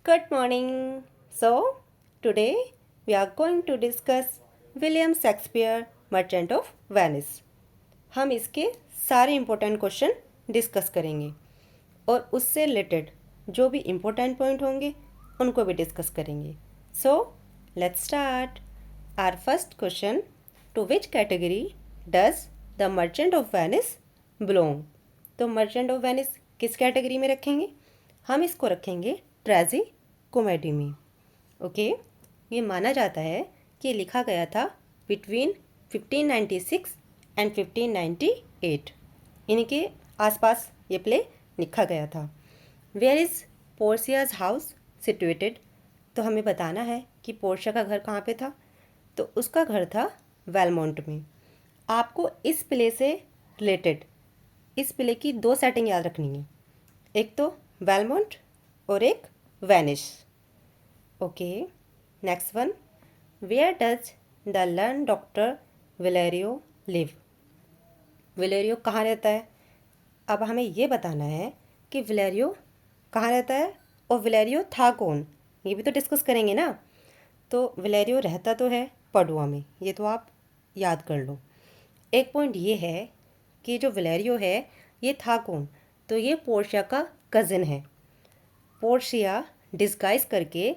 Good morning. So, today we are going to discuss William Shakespeare, Merchant of Venice. हम इसके सारे important question discuss करेंगे और उससे रिलेटेड जो भी इम्पोर्टेंट पॉइंट होंगे उनको भी डिस्कस करेंगे. So let's start. Our first question, to which category does the merchant of Venice belong? तो मर्चेंट ऑफ वेनिस किस कैटेगरी में रखेंगे? हम इसको रखेंगे ट्रेजी कॉमेडी में. ओके, ये माना जाता है कि ये लिखा गया था बिटवीन 1596 एंड 1598. इनके आसपास ये प्ले लिखा गया था. Where is Portia's house situated? तो हमें बताना है कि पोर्शिया का घर कहाँ पे था. तो उसका घर था वेलमोंट में. आपको इस प्ले से रिलेटेड इस प्ले की दो सेटिंग याद रखनी है, एक तो वेलमोंट और एक Venice. Okay, next one, where does the learned doctor Bellario live? Bellario कहाँ रहता है? अब हमें ये बताना है कि विलेरियो कहाँ रहता है और विलेरियो था कौन, ये भी तो डिस्कस करेंगे ना. तो विलेरियो रहता तो है पडुआ में, ये तो आप याद कर लो. एक पॉइंट ये है कि जो विलेरियो है ये था कौन, तो ये पोर्शिया का कज़न है. पोर्शिया डिस्गाइज करके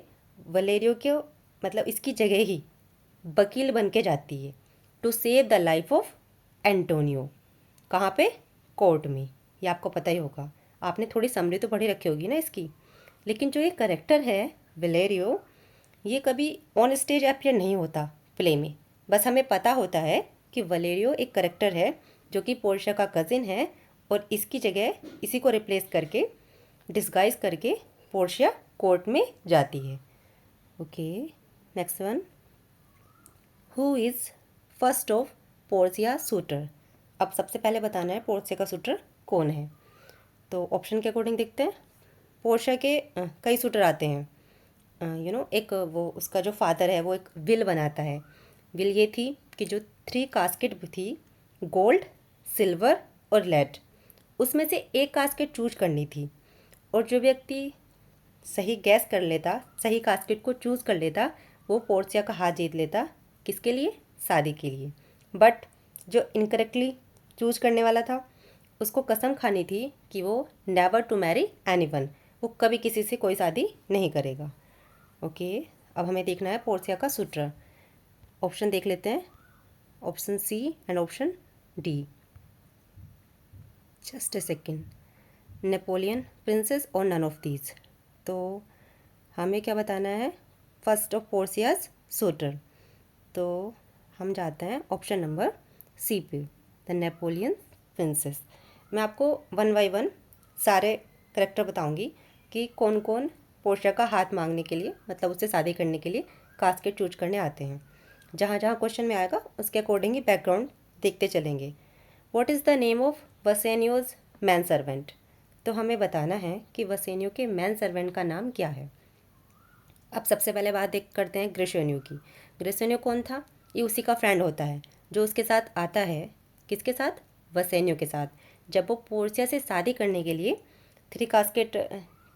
वलेरियो के मतलब इसकी जगह ही वकील बन के जाती है to save the life of Antonio. कहाँ पे? कोर्ट में. ये आपको पता ही होगा, आपने थोड़ी समरी तो पढ़ी रखी होगी ना इसकी. लेकिन जो ये करेक्टर है वलेरियो, ये कभी ऑन स्टेज अपीयर नहीं होता प्ले में. बस हमें पता होता है कि वलेरियो एक करेक्टर है जो कि पोर्शिया का कज़िन है और इसकी जगह इसी को रिप्लेस करके डिस्गाइज करके पोर्शिया कोर्ट में जाती है. Okay, next one, who is first of Portia sweater? अब सबसे पहले बताना है पोर्सिया का सूटर कौन है. तो ऑप्शन के अकॉर्डिंग देखते हैं. पोर्शिया के कई सूटर आते हैं. एक वो उसका जो फादर है वो एक विल बनाता है. विल ये थी कि जो 3 कास्केट थी, गोल्ड, सिल्वर और लेड, उसमें से एक कास्केट चूज करनी थी. और जो व्यक्ति सही गैस कर लेता, सही कास्केट को चूज़ कर लेता, वो पोर्सिया का हाथ जीत लेता. किसके लिए? शादी के लिए. बट जो इनकरेक्टली चूज करने वाला था उसको कसम खानी थी कि वो नेवर टू मैरी एनीवन, वो कभी किसी से कोई शादी नहीं करेगा. ओके, अब हमें देखना है पोर्सिया का सूटर. ऑप्शन देख लेते हैं, option C and option D. Just a second. Napoleon, princess और नन ऑफ दीज. तो हमें क्या बताना है? First of Portia's suitor. तो हम जाते हैं ऑप्शन नंबर सी पे, द नेपोलियन प्रिंसेस. मैं आपको वन बाई वन सारे करेक्टर बताऊंगी कि कौन कौन पोर्शिया का हाथ मांगने के लिए, मतलब उससे शादी करने के लिए कास्केट चूज करने आते हैं. जहाँ जहाँ क्वेश्चन में आएगा उसके अकॉर्डिंग ही बैकग्राउंड देखते चलेंगे. What is the name of Bassanio's man servant? तो हमें बताना है कि वसेनियो के मैन सर्वेंट का नाम क्या है. अब सबसे पहले बात देख करते हैं ग्रेशोनियो की. ग्रेशोनियो कौन था? ये उसी का फ्रेंड होता है जो उसके साथ आता है. किसके साथ? वसेनियो के साथ. जब वो पोर्सिया से शादी करने के लिए 3 कास्केट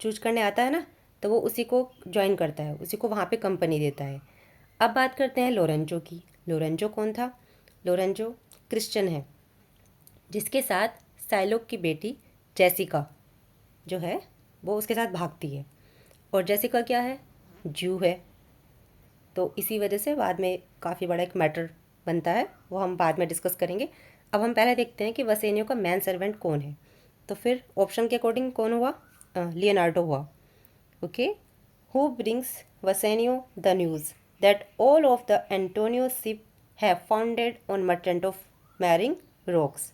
चूज करने आता है ना, तो वो उसी को ज्वाइन करता है, उसी को वहाँ पे कंपनी देता है. अब बात करते हैं लोरेंजो की. लोरेंजो कौन था? लोरेंजो क्रिश्चियन है जिसके साथ साइलोक की बेटी जेसिका जो है वो उसके साथ भागती है. और जेसिका क्या है? जू है. तो इसी वजह से बाद में काफ़ी बड़ा एक मैटर बनता है, वो हम बाद में डिस्कस करेंगे. अब हम पहले देखते हैं कि वसेनियो का मैन सर्वेंट कौन है. तो फिर ऑप्शन के अकॉर्डिंग कौन हुआ? लियोनार्डो हुआ. Okay, who brings Bassanio the news that all of the Antonio ship have founded on merchant of marring rocks?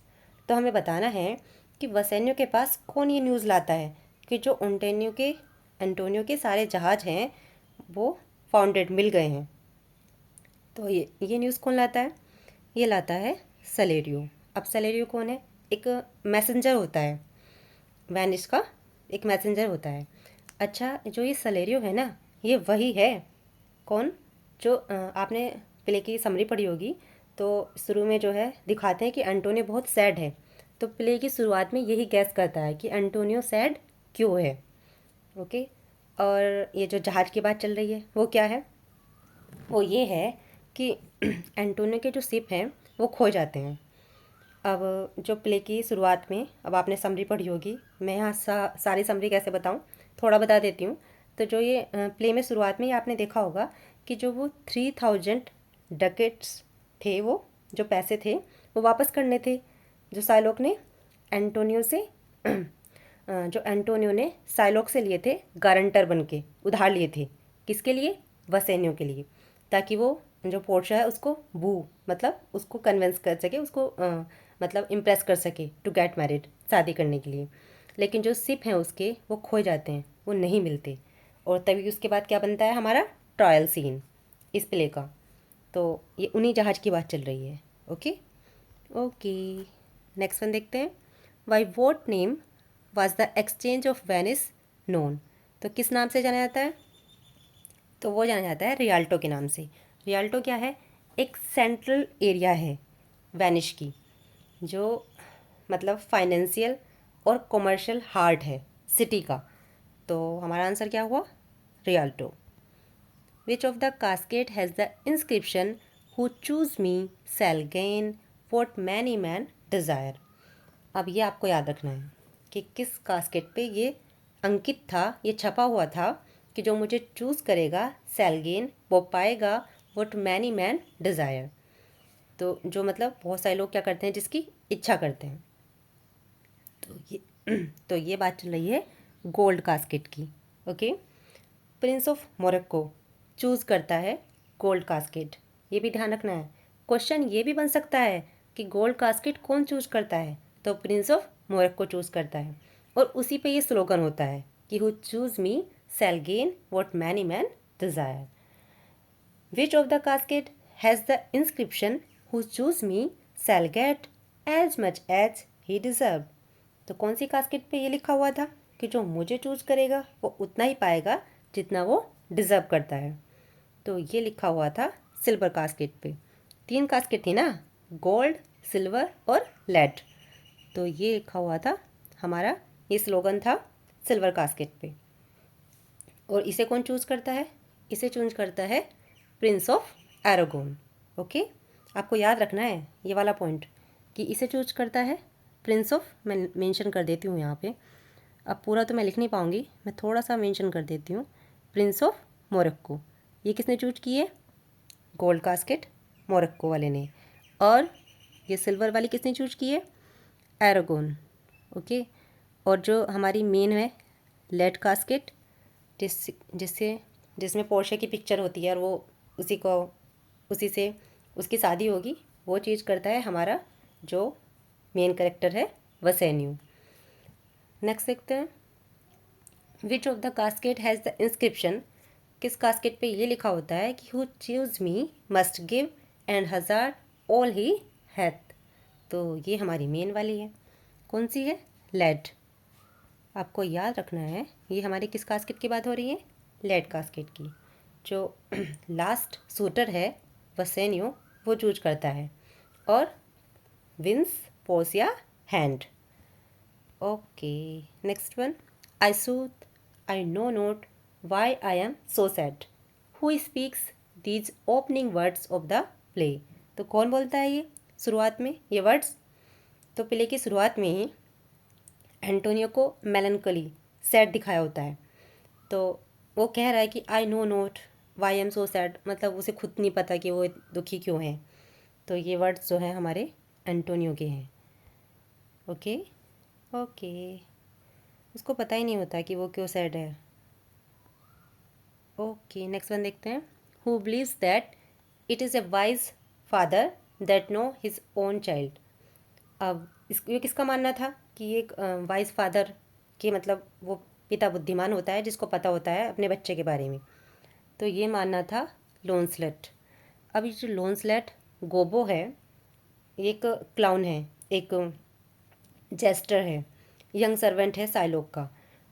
तो हमें बताना है कि वसेनियो के पास कौन ये न्यूज़ लाता है कि जो एंटोनियो के सारे जहाज़ हैं वो फाउंडेड मिल गए हैं. तो ये न्यूज़ कौन लाता है? ये लाता है सलेरियो. अब सलेरियो कौन है? एक मैसेंजर होता है, वेनिस का एक मैसेंजर होता है. अच्छा, जो ये सलेरियो है ना, ये वही है. कौन? जो आपने प्ले की समरी पढ़ी होगी तो शुरू में जो है दिखाते हैं कि एंटोनियो बहुत सैड है. तो प्ले की शुरुआत में यही गैस करता है कि एंटोनियो सैड क्यों है. ओके, और ये जो जहाज़ की बात चल रही है वो क्या है? वो ये है कि एंटोनियो के जो शिप हैं वो खो जाते हैं। अब जो प्ले की शुरुआत में, अब आपने समरी पढ़ी होगी, मैं यहाँ सारी समरी कैसे बताऊँ, थोड़ा बता देती हूँ। तो जो ये प्ले में शुरुआत में ही आपने देखा होगा कि जो वो 3000 डकेट्स थे, वो जो पैसे थे वो वापस करने थे, जो साइलोक ने एंटोनियो से जो एंटोनियो ने साइलोक से लिए थे, गारंटर बन के उधार लिए थे। किसके लिए? वसेनियो के लिए, ताकि वो जो पोर्शा है उसको मतलब उसको कन्विंस कर सके, उसको मतलब इम्प्रेस कर सके टू गेट मैरिड, शादी करने के लिए। लेकिन जो सिप हैं उसके वो खो जाते हैं, वो नहीं मिलते। और तभी उसके बाद क्या बनता है हमारा ट्रायल सीन इस प्ले का। तो ये उन्हीं जहाज़ की बात चल रही है। ओके ओके, नेक्स्ट वन देखते हैं। By what name was the exchange of Venice known? तो किस नाम से जाना जाता है? तो वो जाना जाता है रियाल्टो के नाम से। रियाल्टो क्या है? एक सेंट्रल एरिया है वेनिस की, जो मतलब फाइनेंशियल और कमर्शियल हार्ट है सिटी का। तो हमारा आंसर क्या हुआ? Rialto. Which of the casket has the inscription who choose me shall gain what many man desire? अब ये आपको याद रखना है कि किस कास्केट पे ये अंकित था, ये छपा हुआ था कि जो मुझे चूज़ करेगा शैल गेन, वो पाएगा वॉट मैनी मैन डिज़ायर। तो जो मतलब बहुत सारे लोग क्या करते हैं, जिसकी इच्छा करते हैं। तो ये तो ये बात चल रही है गोल्ड कास्केट की। Okay, Prince of Morocco choose करता है गोल्ड कास्केट, ये भी ध्यान रखना है। क्वेश्चन ये भी बन सकता है कि गोल्ड कास्केट कौन चूज़ करता है? तो प्रिंस ऑफ मोरक्को चूज़ करता है। और उसी पे ये स्लोगन होता है कि who choose me shall gain what many man desire. Which of the casket has the inscription who choose me shall get as much as he deserve? तो कौन सी कास्केट पे ये लिखा हुआ था कि जो मुझे चूज़ करेगा वो उतना ही पाएगा जितना वो डिज़र्व करता है? तो ये लिखा हुआ था सिल्वर कास्केट पे। 3 कास्केट थी ना, गोल्ड, सिल्वर और लेड। तो ये लिखा हुआ था हमारा, ये स्लोगन था सिल्वर कास्केट पे। और इसे कौन चूज़ करता है? इसे चूज करता है प्रिंस ऑफ एरागोन। ओके, आपको याद रखना है ये वाला पॉइंट कि इसे चूज करता है प्रिंस ऑफ, मैं मेंशन कर देती हूँ यहाँ पे। अब पूरा तो मैं लिख नहीं पाऊँगी, मैं थोड़ा सा मेंशन कर देती हूँ। प्रिंस ऑफ मोरक्को, ये किसने चूज की है? गोल्ड कास्केट, मोरक्को वाले ने। और ये सिल्वर वाली किसने चूज की है? एरागोन। ओके, और जो हमारी मेन है लेड कास्केट, जिससे जिसमें पोर्शे की पिक्चर होती है और वो उसी से उसकी शादी होगी, वो चीज़ करता है हमारा जो मेन करेक्टर है वसेन्यू। नेक्स्ट देखते हैं। Which of the casket has the inscription? किस कास्केट पे ये लिखा होता है कि who choose me must give and hazard all he hath? तो ये हमारी मेन वाली है। कौन सी है? लेड। आपको याद रखना है ये हमारी किस कास्केट की बात हो रही है? लेड कास्केट की। जो लास्ट शूटर है वसेन्यो, वो चूज करता है और विंस पोसिया hand. Okay, next one. I sooth I know not why I am so sad, who speaks these opening words of the play? तो कौन बोलता है ये शुरुआत में ये वर्ड्स? तो प्ले की शुरुआत में ही एंटोनियो को मेलनकली, सैड दिखाया होता है। तो वो कह रहा है कि I know not why am so sad, मतलब उसे खुद नहीं पता कि वो दुखी क्यों है। तो ये वर्ड्स जो हैं हमारे एंटोनियो के हैं। ओके ओके, उसको पता ही नहीं होता कि वो क्यों सैड है। ओके, नेक्स्ट वन देखते हैं। Who believes that it is a wise father that know his own child? अब ये किसका मानना था कि एक वाइज फादर के मतलब वो पिता बुद्धिमान होता है जिसको पता होता है अपने बच्चे के बारे में? तो ये मानना था लोन्सलेट। अब ये जो लोन्सलेट गोबो है, एक क्लाउन है, एक जेस्टर है, यंग सर्वेंट है साइलोक का।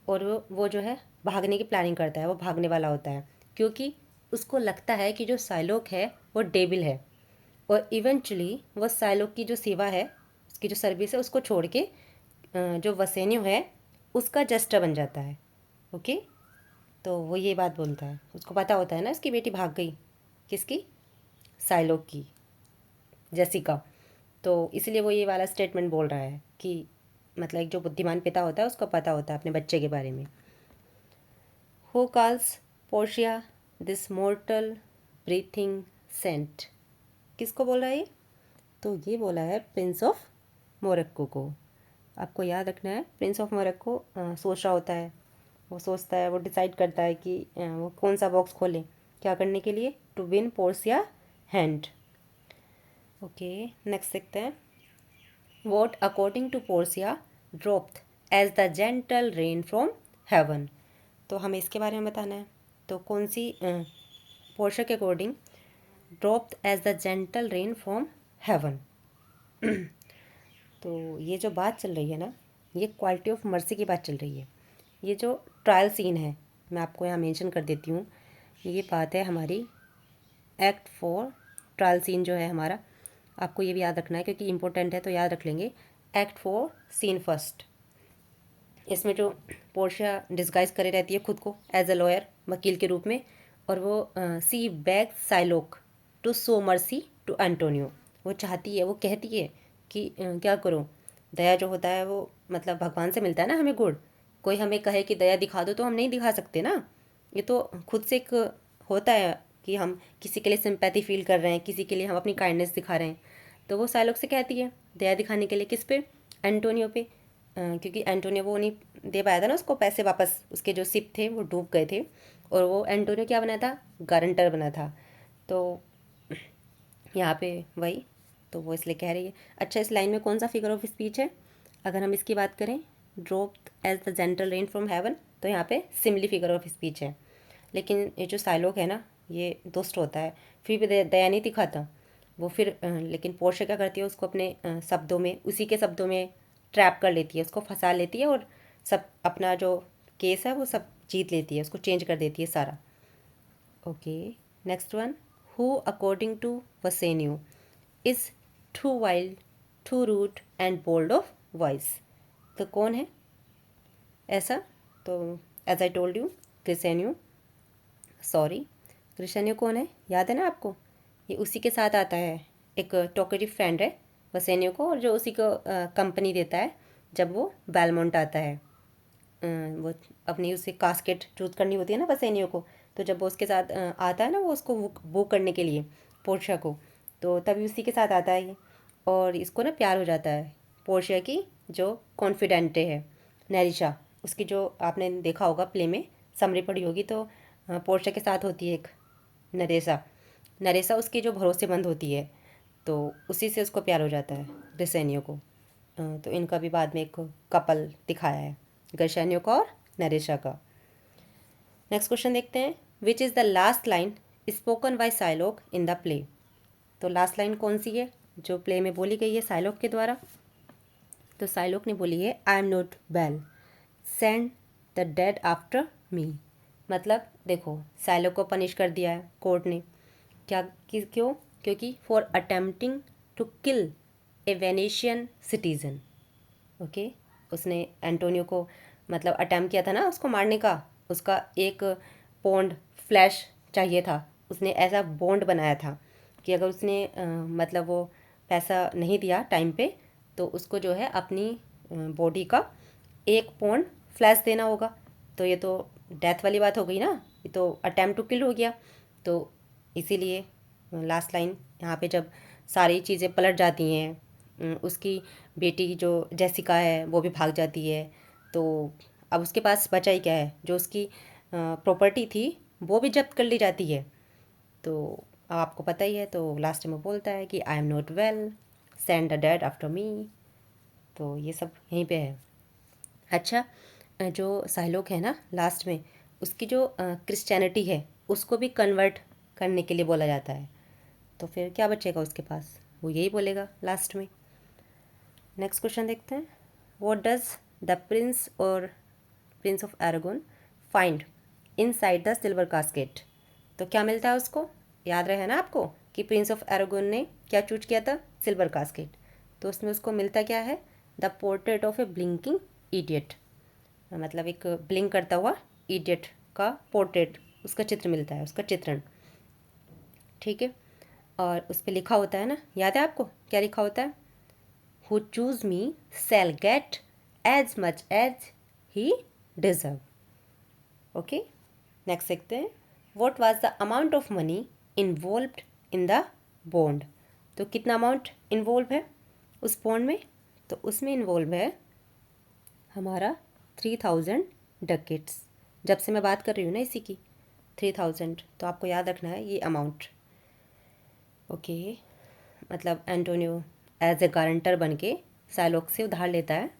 और वो जो है भागने की प्लानिंग करता है, वो भागने वाला होता है क्योंकि उसको लगता है कि जो साइलोक है वो डेविल है। और इवेंचुअली वो साइलोक की जो सेवा है, उसकी जो सर्विस है, उसको छोड़ के जो वसेन्यू है उसका जस्टर बन जाता है। ओके, तो वो ये बात बोलता है, उसको पता होता है ना इसकी बेटी भाग गई, किसकी, साइलोक की, जेसिका। तो इसलिए वो ये वाला स्टेटमेंट बोल रहा है कि मतलब एक जो बुद्धिमान पिता होता है उसको पता होता है अपने बच्चे के बारे में। Who calls Portia this mortal breathing saint, किसको बोल रहा है ये? तो ये बोला है प्रिंस ऑफ मोरक्को को। आपको याद रखना है, प्रिंस ऑफ मोरक्को सोच रहा होता है, वो सोचता है, वो डिसाइड करता है कि वो कौन सा बॉक्स खोले, क्या करने के लिए, to win Portia hand. Okay, next देखते हैं। What according to Portia dropped as the gentle rain from heaven, तो हमें इसके बारे में बताना है। तो कौन सी पोर्शिया के according dropped as the gentle rain from heaven. तो ये जो बात चल रही है ना, ये क्वालिटी ऑफ मर्सी की बात चल रही है। ये जो ट्रायल सीन है, मैं आपको यहाँ मेंशन कर देती हूँ, ये बात है हमारी एक्ट 4 ट्रायल सीन जो है हमारा, आपको ये भी याद रखना है क्योंकि इंपॉर्टेंट है, तो याद रख लेंगे। एक्ट 4 सीन फर्स्ट, इसमें जो पोर्शिया डिस्गाइज करे रहती है खुद को एज अ लॉयर, वकील के रूप में, और वो she beg Shylock to show mercy to Antonio. वो चाहती है, वो कहती है कि क्या करो, दया जो होता है वो मतलब भगवान से मिलता है ना हमें गुड। कोई हमें कहे कि दया दिखा दो तो हम नहीं दिखा सकते ना, ये तो खुद से एक होता है कि हम किसी के लिए सिंपैथी फील कर रहे हैं, किसी के लिए हम अपनी काइंडनेस दिखा रहे हैं। तो वो साइलोक से कहती है दया दिखाने के लिए, किस पे, एंटोनियो पे, क्योंकि एंटोनियो वो नहीं दे पाया था ना उसको पैसे वापस, उसके जो सिप थे वो डूब गए थे, और वो एंटोनियो क्या बना था, गारंटर बना था। तो यहाँ पे वही, तो वो इसलिए कह रही है। अच्छा, इस लाइन में कौन सा फिगर ऑफ स्पीच है? अगर हम इसकी बात करें, drop as the gentle rain from heaven, तो यहाँ पे सिमली फिगर ऑफ स्पीच है। लेकिन ये जो साइलोक है ना, ये दुष्ट होता है, फिर भी दया नहीं दिखाता वो। फिर लेकिन पोर्शिया क्या करती है, उसको अपने शब्दों में, उसी के शब्दों में ट्रैप कर लेती है, उसको फंसा लेती है, और सब अपना जो केस है वो सब जीत लेती है, उसको चेंज कर देती है सारा। Okay, next one. Who according to Bassanio is too wild, too rude and bold of voice, तो कौन है ऐसा? तो as I told you, Gratiano, sorry, Gratiano कौन है, याद है ना आपको? ये उसी के साथ आता है, एक टॉकेटिव फ्रेंड है वसेन्यू को, और जो उसी को कंपनी देता है जब वो बेलमोंट आता है। वो अपनी उसे कास्केट चूज करनी होती है ना वसेन्यू को, तो जब वो उसके साथ आता है ना, वो उसको बुक करने के लिए पोर्शिया को, तो तभी उसी के साथ आता है ये, और इसको ना प्यार हो जाता है पोर्शिया की जो कॉन्फिडेंटे है, नैरिशा, उसकी जो आपने देखा होगा प्ले में, समरी पढ़ी होगी, तो पोर्शिया के साथ होती है एक नरेसा, नरेसा उसकी जो भरोसेमंद होती है, तो उसी से उसको प्यार हो जाता है ग्रिसेनियो को। तो इनका भी बाद में एक कपल दिखाया है, ग्रिसेनियो का और नरेशा का। नेक्स्ट क्वेश्चन देखते हैं। Which is the last line spoken by Shylock in the play, तो लास्ट लाइन कौन सी है जो प्ले में बोली गई है साइलोक के द्वारा? तो साइलोक ने बोली है I am not well, send the dead after me. मतलब देखो, साइलोक को पनिश कर दिया है कोर्ट ने, क्या क्यों? क्योंकि for attempting to kill a Venetian citizen. Okay, उसने एंटोनियो को मतलब अटैम्प्ट किया था ना उसको मारने का, उसका एक पौंड फ्लैश चाहिए था, उसने ऐसा बॉन्ड बनाया था कि अगर उसने मतलब वो पैसा नहीं दिया टाइम पे, तो उसको जो है अपनी बॉडी का 1 पौंड फ्लैश देना होगा। तो ये तो डेथ वाली बात हो गई ना, ये तो अटैम्प्ट टू किल हो गया। तो इसीलिए लास्ट लाइन यहाँ पे जब सारी चीज़ें पलट जाती हैं, उसकी बेटी जो जेसिका है वो भी भाग जाती है, तो अब उसके पास बचा ही क्या है, जो उसकी प्रॉपर्टी थी वो भी जब्त कर ली जाती है। तो अब आपको पता ही है, तो लास्ट में बोलता है कि I am not well, send the dead after me. तो ये सब यहीं पे है। अच्छा, जो साइलोक है ना लास्ट में, उसकी जो क्रिश्चियनिटी है उसको भी कन्वर्ट करने के लिए बोला जाता है, तो फिर क्या बचेगा उसके पास, वो यही बोलेगा लास्ट में। नेक्स्ट क्वेश्चन देखते हैं। व्हाट डज द प्रिंस और prince of Arragon find inside the silver casket, तो क्या मिलता है उसको? याद रहे ना आपको कि प्रिंस ऑफ एरागोन ने क्या चूज किया था, सिल्वर कास्केट, तो उसमें उसको मिलता क्या है, the portrait of A blinking idiot, मतलब एक ब्लिंक करता हुआ इडियट का पोर्ट्रेट, उसका चित्र मिलता है, उसका चित्रण, ठीक है। और उस पर लिखा होता है ना, याद है आपको क्या लिखा होता है? Who choose me shall get as much as he deserve. Okay, next देखते हैं। What was the amount of money involved in the bond? तो कितना अमाउंट इन्वॉल्व है उस बॉन्ड में? तो उसमें इन्वॉल्व है हमारा 3000 डकेट्स। जब से मैं बात कर रही हूँ ना इसी की, 3000, तो आपको याद रखना है ये अमाउंट। ओके, मतलब एंटोनियो एज ए गारंटर बन के साइलोक से उधार लेता है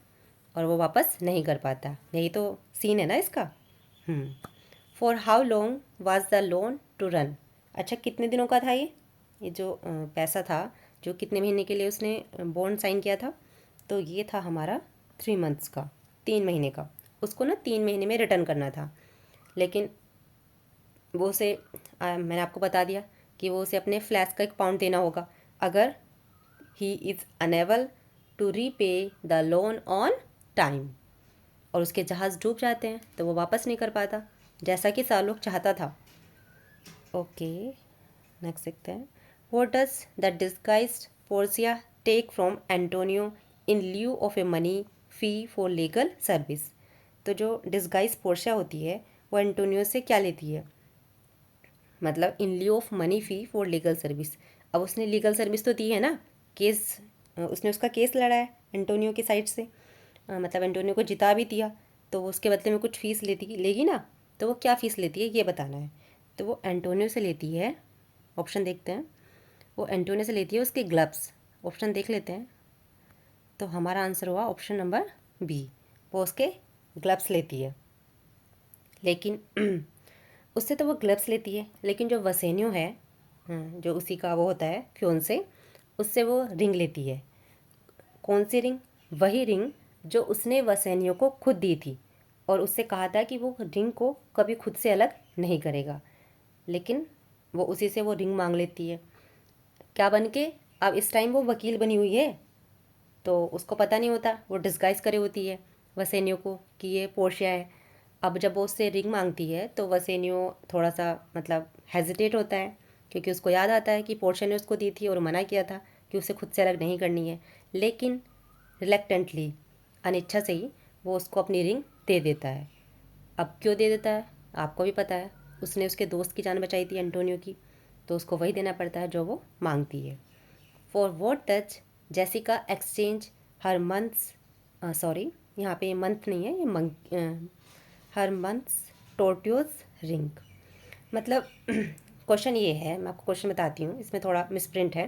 और वो वापस नहीं कर पाता। यही तो सीन है ना इसका। For how long was the loan to run? अच्छा, कितने दिनों का था ये जो पैसा था, जो कितने महीने के लिए उसने बॉन्ड साइन किया था? तो ये था हमारा 3 मंथ्स का, 3 महीने का। उसको ना 3 महीने में रिटर्न करना था, लेकिन वो उसे मैंने आपको बता दिया कि वो उसे अपने फ्लैश का 1 पाउंड देना होगा अगर he is unable to repay the loan on time. और उसके जहाज़ डूब जाते हैं तो वो वापस नहीं कर पाता, जैसा कि सालोक चाहता था। ओके, नेक्स्ट देखते हैं। What does the disguised Portia take from Antonio in lieu of a money fee for legal service? तो जो डिस्गाइज पोर्शिया होती है वो एंटोनियो से क्या लेती है? मतलब in lieu of money fee for legal service. अब उसने लीगल सर्विस तो दी है ना, केस, उसने उसका केस लड़ा है एंटोनियो की साइड से, मतलब एंटोनियो को जिता भी दिया, तो वो उसके बदले में कुछ फ़ीस लेगी ना। तो वो क्या फ़ीस लेती है ये बताना है। तो वो एंटोनियो से लेती है, ऑप्शन देखते हैं, वो एंटोनियो से लेती है उसके ग्लव्स। ऑप्शन देख लेते हैं। तो हमारा आंसर हुआ ऑप्शन नंबर बी, वो उसके ग्लव्स लेती है। लेकिन उससे तो वो ग्लव्स लेती है, लेकिन जो वसेन्यो है, जो उसी का वो होता है फियोंसे, उससे वो रिंग लेती है। कौन सी रिंग? वही रिंग जो उसने वसेन्यो को खुद दी थी और उससे कहा था कि वो रिंग को कभी खुद से अलग नहीं करेगा, लेकिन वो उसी से वो रिंग मांग लेती है। क्या बन के? अब इस टाइम वो वकील बनी हुई है, तो उसको पता नहीं होता, वो डिस्गाइज करे होती है वसेन्यो को कि ये पोर्शिया है। अब जब वो उससे रिंग मांगती है तो वसेन्यो थोड़ा सा मतलब हेजिटेट होता है, क्योंकि उसको याद आता है कि पोर्शिया ने उसको दी थी और मना किया था कि उसे खुद से अलग नहीं करनी है। लेकिन रिलेक्टेंटली, अनिच्छा से ही, वो उसको अपनी रिंग दे देता है। अब क्यों दे देता है आपको भी पता है, उसने उसके दोस्त की जान बचाई थी एंटोनियो की, तो उसको वही देना पड़ता है जो वो मांगती है। For what touch Jessica exchange her months, sorry यहाँ पे मंथ नहीं है, ये हर मंथ्स टोर्टियोज रिंग। मतलब क्वेश्चन ये है, मैं आपको क्वेश्चन बताती हूँ, इसमें थोड़ा मिसप्रिंट है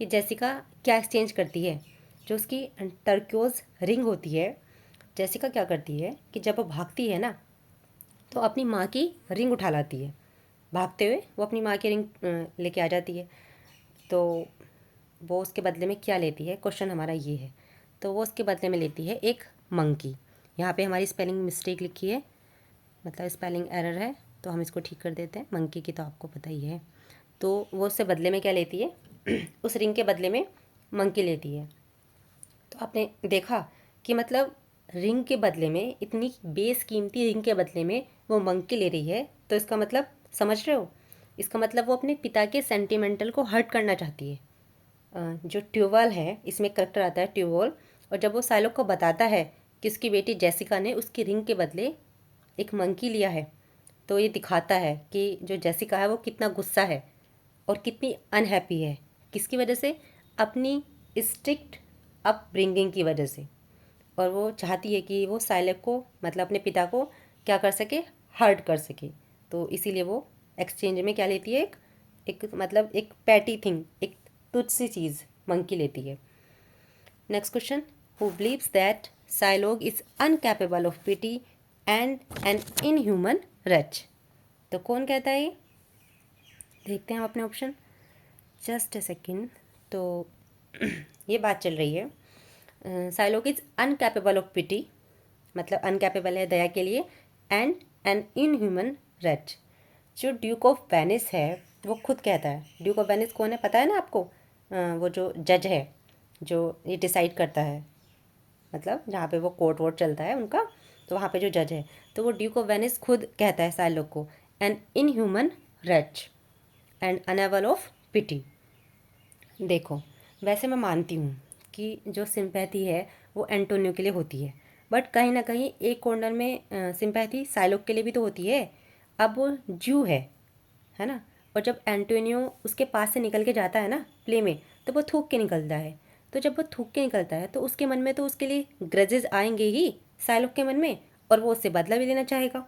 कि जेसिका क्या एक्सचेंज करती है। जो उसकी टर्क्योज रिंग होती है, जेसिका क्या करती है कि जब वो भागती है ना, तो अपनी माँ की रिंग उठा लाती है। भागते हुए वो अपनी माँ की रिंग लेके आ जाती है। तो वो उसके बदले में क्या लेती है, क्वेश्चन हमारा ये है। तो वो उसके बदले में लेती है एक मंकी। यहाँ पे हमारी स्पेलिंग मिस्टेक लिखी है, मतलब स्पेलिंग एरर है, तो हम इसको ठीक कर देते हैं। मंकी की तो आपको पता ही है। तो वो उससे बदले में क्या लेती है उस रिंग के बदले में मंकी लेती है। तो आपने देखा कि मतलब रिंग के बदले में, इतनी बेसकीमती रिंग के बदले में वो मंकी ले रही है, तो इसका मतलब समझ रहे हो? इसका मतलब वो अपने पिता के सेंटिमेंटल को हर्ट करना चाहती है। जो ट्यूबल है, इसमें करेक्टर आता है ट्यूबल, और जब वो साइलोक को बताता है कि उसकी बेटी जेसिका ने उसकी रिंग के बदले एक मंकी लिया है, तो ये दिखाता है कि जो जेसिका है वो कितना गुस्सा है और कितनी अनहैप्पी है। किसकी वजह से? अपनी स्ट्रिक्ट अपब्रिंगिंग की वजह से। और वो चाहती है कि वो साइलेक को, मतलब अपने पिता को क्या कर सके, हर्ट कर सके। तो इसीलिए वो एक्सचेंज में क्या लेती है, एक मतलब एक पैटी थिंग, एक तुच्छ सी चीज़ मंकी लेती है। Next question. Who believes that Shylock is uncapable of pity and an inhuman wretch? तो कौन कहता है ये? देखते हैं हम अपने ऑप्शन, जस्ट ए सेकेंड। तो ये बात चल रही है साइलोग इज अनकैपेबल ऑफ पिटी, मतलब अनकैपेबल है दया के लिए, एंड एन इनह्यूमन रच। जो ड्यूक ऑफ वेनिस है वो खुद कहता है। ड्यूक ऑफ वेनिस कौन है पता है ना आपको? वो जो जज है जो ये डिसाइड करता है, मतलब जहाँ पे वो कोर्ट वोट चलता है उनका, तो वहाँ पे जो जज है, तो वो ड्यूक ऑफ वेनिस खुद कहता है साइलोक को, an inhuman wretch and unable of pity. देखो, वैसे मैं मानती हूँ कि जो सिंपैथी है वो एंटोनियो के लिए होती है, बट कहीं ना कहीं एक कॉर्नर में सिंपैथी साइलोक के लिए भी तो होती है। अब वो ज्यू है ना, और जब एंटोनियो उसके पास से निकल के जाता है ना प्ले में, तो वो थूक के निकलता है। तो जब वो थूक के निकलता है तो उसके मन में तो उसके लिए ग्रजेस आएंगे ही साइलोक के मन में, और वो उससे बदला भी लेना चाहेगा।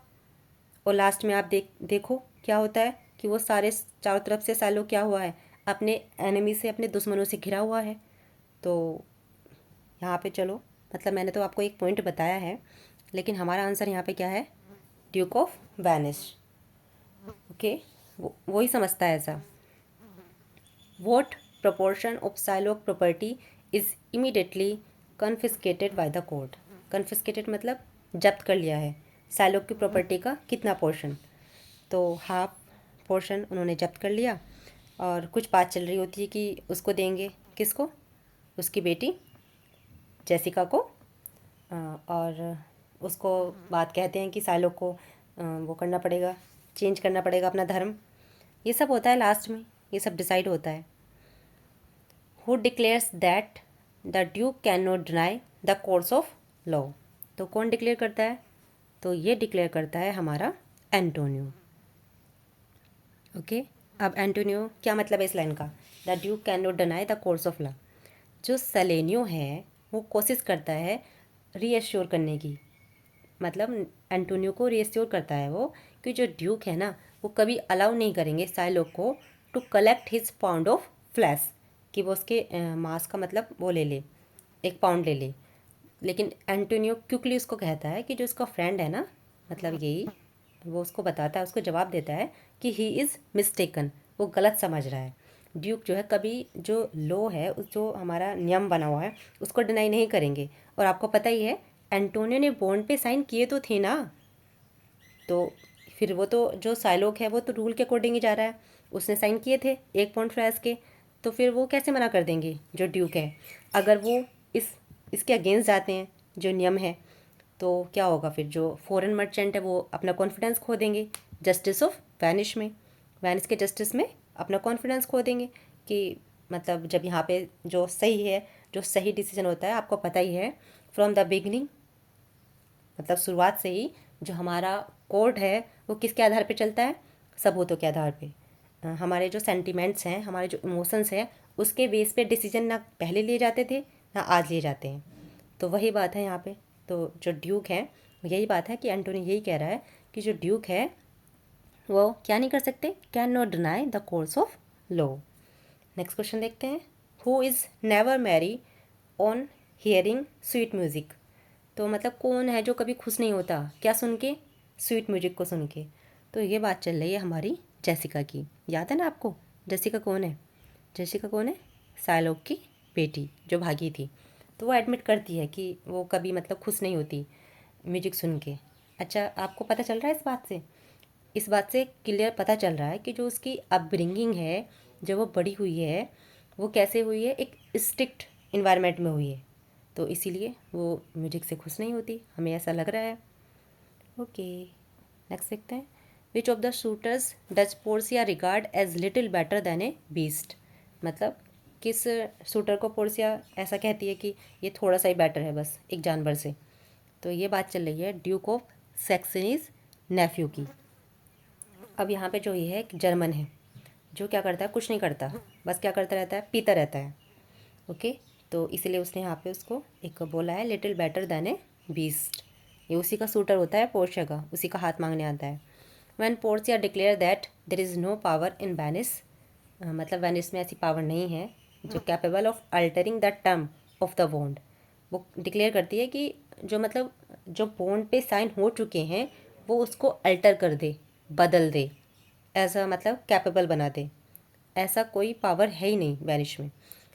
और लास्ट में आप देखो क्या होता है कि वो सारे चारों तरफ से साइलोक क्या हुआ है, अपने एनिमी से, अपने दुश्मनों से घिरा हुआ है। तो यहाँ पे चलो, मतलब मैंने तो आपको एक पॉइंट बताया है, लेकिन हमारा आंसर यहाँ पे क्या है, ड्यूक ऑफ वेनिस। ओके, वही समझता है ऐसा। What proportion of Psylocke property is immediately confiscated by the court। confiscated मतलब जब्त कर लिया है साइलोक की प्रॉपर्टी का कितना पोर्शन, तो हाफ पोर्शन उन्होंने जब्त कर लिया। और कुछ बात चल रही होती है कि उसको देंगे, किसको, उसकी बेटी जेसिका को, और उसको बात कहते हैं कि साइलोक को वो करना पड़ेगा, चेंज करना पड़ेगा अपना धर्म। ये सब होता है लास्ट में, ये सब डिसाइड होता है। Who declares that the Duke can not deny the course of law. तो कौन डिक्लेयर करता है, तो ये डिक्लेयर करता है हमारा एंटोनियो। ओके, अब एंटोनियो क्या मतलब है इस लाइन का, the Duke can not deny the course of law. जो सेलेनियो है वो कोशिश करता है रीएश्योर करने की, मतलब एंटोनियो को रीएश्योर करता है वो, कि जो ड्यूक है ना वो कभी अलाउ नहीं करेंगे साइलोक को to collect his pound of flesh, कि वो उसके मांस का मतलब वो ले ले, 1 पाउंड ले ले। लेकिन एंटोनियो क्विकली उसको कहता है कि जो उसका फ्रेंड है ना, मतलब यही, वो उसको बताता है, उसको जवाब देता है कि ही इज़ मिस्टेकन, वो गलत समझ रहा है। ड्यूक जो है कभी जो लॉ है, उस जो हमारा नियम बना हुआ है उसको डिनाई नहीं करेंगे। और आपको पता ही है एंटोनियो ने बॉन्ड पे साइन किए तो थे ना, तो फिर वो तो जो साइलोक है वो तो रूल के अकॉर्डिंग ही जा रहा है, उसने साइन किए थे 1 पाउंड फ्लैश के, तो फिर वो कैसे मना कर देंगे जो ड्यूक है। अगर वो इसके अगेंस्ट जाते हैं जो नियम है, तो क्या होगा फिर, जो फॉरेन मर्चेंट है वो अपना कॉन्फिडेंस खो देंगे जस्टिस ऑफ वैनिश में, वैनिश के जस्टिस में अपना कॉन्फिडेंस खो देंगे। कि मतलब जब यहाँ पे जो सही है, जो सही डिसीजन होता है, आपको पता ही है फ्रॉम द बिगनिंग, मतलब शुरुआत से ही जो हमारा कोर्ट है वो किसके आधार पे चलता है, सबूतों के आधार पे। हमारे जो सेंटिमेंट्स हैं, हमारे जो इमोशंस हैं, उसके बेस पे डिसीजन ना पहले लिए जाते थे ना आज लिए जाते हैं। तो वही बात है यहाँ पे। तो जो ड्यूक है यही बात है कि एंटोनी यही कह रहा है कि जो ड्यूक है वो क्या नहीं कर सकते, can not deny the course of law. Next question देखते हैं, who is never merry on hearing sweet music. तो मतलब कौन है जो कभी खुश नहीं होता क्या सुन के, स्वीट म्यूजिक को सुन के। तो ये बात चल रही है हमारी जेसिका की, याद है ना आपको जेसिका कौन है, जेसिका कौन है, साइलोक की बेटी जो भागी थी। तो वो एडमिट करती है कि वो कभी मतलब खुश नहीं होती म्यूजिक सुन के। अच्छा, आपको पता चल रहा है इस बात से क्लियर पता चल रहा है कि जो उसकी अपब्रिंगिंग है, जो वो बड़ी हुई है, वो कैसे हुई है, एक स्ट्रिक्ट इन्वायरमेंट में हुई है, तो इसीलिए वो म्यूजिक से खुश नहीं होती, हमें ऐसा लग रहा है। ओके, नेक्स्ट देखते हैं, which of the suitors does Portia regard as little better than a beast. मतलब किस शूटर को पोर्सिया ऐसा कहती है कि ये थोड़ा सा ही बेटर है बस एक जानवर से। तो ये बात चल रही है ड्यूक ऑफ सैक्सनीज नेफ्यू की। अब यहाँ पे जो ये है कि जर्मन है जो क्या करता है, कुछ नहीं करता, बस क्या करता रहता है, पीता रहता है। ओके, तो इसीलिए उसने यहाँ पे उसको एक बोला है little better than a beast. ये उसी का सूटर होता है पोर्शिया का, उसी का हाथ मांगने आता है। When Portia declare that there is no power in Venice, मतलब वेनिस में ऐसी पावर नहीं है जो capable of altering the term of the bond. वो डिक्लेयर करती है कि जो मतलब जो बॉन्ड पे साइन हो चुके हैं वो उसको अल्टर कर दे, बदल दे, ऐसा मतलब कैपेबल बना दे। ऐसा कोई पावर है ही नहीं वैनिश में।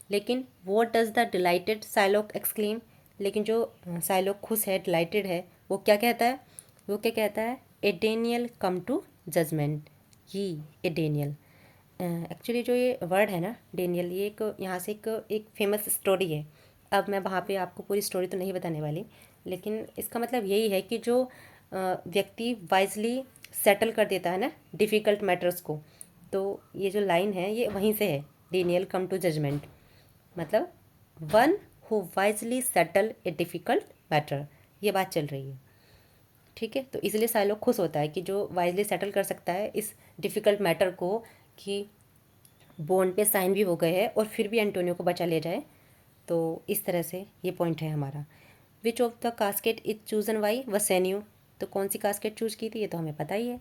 लेकिन what does the delighted Shylock exclaim, लेकिन जो साइलोक खुश है, डिलाइटेड है, वो क्या कहता है, वो क्या कहता है, a Daniel come to judgment. He a Daniel, actually जो ये वर्ड है ना डेनियल, ये एक यहाँ से एक फेमस स्टोरी है। अब मैं वहाँ पे आपको पूरी स्टोरी तो नहीं बताने वाली, लेकिन इसका मतलब यही है कि जो व्यक्ति वाइजली सेटल कर देता है ना डिफ़िकल्ट मैटर्स को, तो ये जो लाइन है ये वहीं से है, डेनियल कम टू जजमेंट, मतलब one who wisely settle A difficult matter, ये बात चल रही है। ठीक है, तो इसलिए सारे लोग खुश होता है कि जो वाइजली सेटल कर सकता है इस डिफ़िकल्ट मैटर को, कि बॉन्ड पे साइन भी हो गए हैं और फिर भी एंटोनियो को बचा ले जाए। तो इस तरह से ये पॉइंट है हमारा। Which of the casket is chosen by Bassanio, तो कौन सी कास्केट चूज की थी ये तो हमें पता ही है।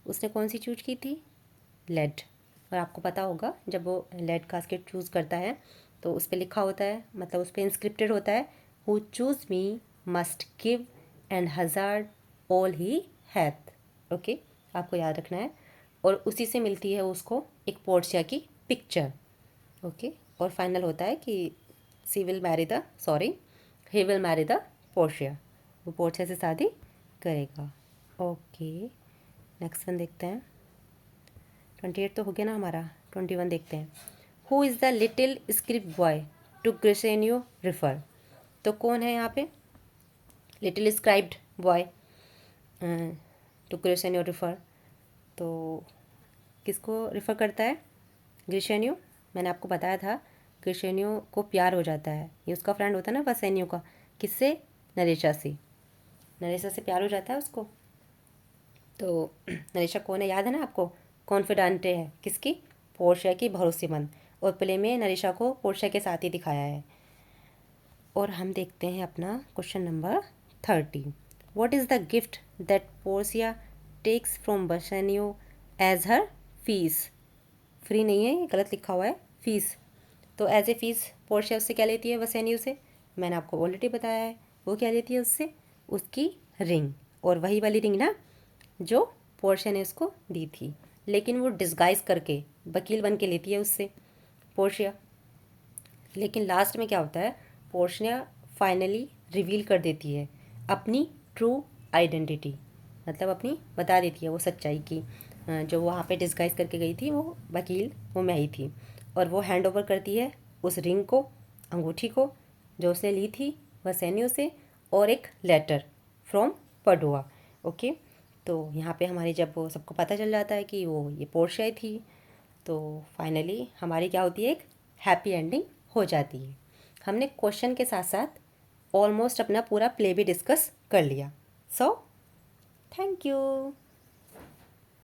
उसने कौन सी चूज की थी? लेड। और आपको पता होगा जब वो लेड कास्केट चूज़ करता है तो उस पर लिखा होता है, मतलब उस पर इंस्क्रिप्टेड होता है, who choose me must give and hazard all he hath. Okay, आपको याद रखना है। और उसी से मिलती है उसको एक पोर्शिया की पिक्चर। ओके, और फाइनल होता है कि she will marry the sorry he will marry the Portia, वो पोर्शिया से शादी करेगा। ओके, नेक्स्ट वन देखते हैं। 28 तो हो गया ना हमारा, 21 देखते हैं। Who is the little script boy to Gratiano refer, तो कौन है यहाँ पे little scribed boy to Gratiano refer, तो किसको रिफ़र करता है? ग्रिशेनियो। मैंने आपको बताया था ग्रिशेनियो को प्यार हो जाता है, ये उसका फ्रेंड होता है ना वसेनियो का, किससे? नरेशा से। नरेशा से प्यार हो जाता है उसको। तो नरेशा कौन है, याद है ना आपको? कॉन्फिडेंटे है किसकी? पोर्शिया की, भरोसेमंद। और प्ले में नरेशा को पोर्शिया के साथ ही दिखाया है। और हम देखते हैं अपना question number 30। What is the gift that Portia takes from Bassanio as her fees? Free नहीं है, ये गलत लिखा हुआ है, फीस। तो एज ए फीस पोर्शिया उससे क्या लेती है वसेनियो से? मैंने आपको ऑलरेडी बताया है, वो क्या लेती है उससे? उसकी रिंग। और वही वाली रिंग ना जो पोर्शिया ने उसको दी थी, लेकिन वो डिस्गाइज करके वकील बन के लेती है उससे पोर्शिया। लेकिन लास्ट में क्या होता है, पोर्शिया फाइनली रिवील कर देती है अपनी ट्रू आइडेंटिटी, मतलब अपनी बता देती है वो सच्चाई की। जो वहाँ पे डिस्गाइज करके गई थी वो वकील, वो मैं ही थी। और वो हैंड ओवर करती है उस रिंग को, अंगूठी को, जो उसने ली थी वसेनियो से, और एक लेटर फ्रॉम पडुआ। ओके, तो यहाँ पे हमारी जब वो सबको पता चल जाता है कि वो ये पोर्शिया थी, तो फाइनली हमारी क्या होती है, एक हैप्पी एंडिंग हो जाती है। हमने क्वेश्चन के साथ साथ ऑलमोस्ट अपना पूरा प्ले भी डिस्कस कर लिया। So thank you.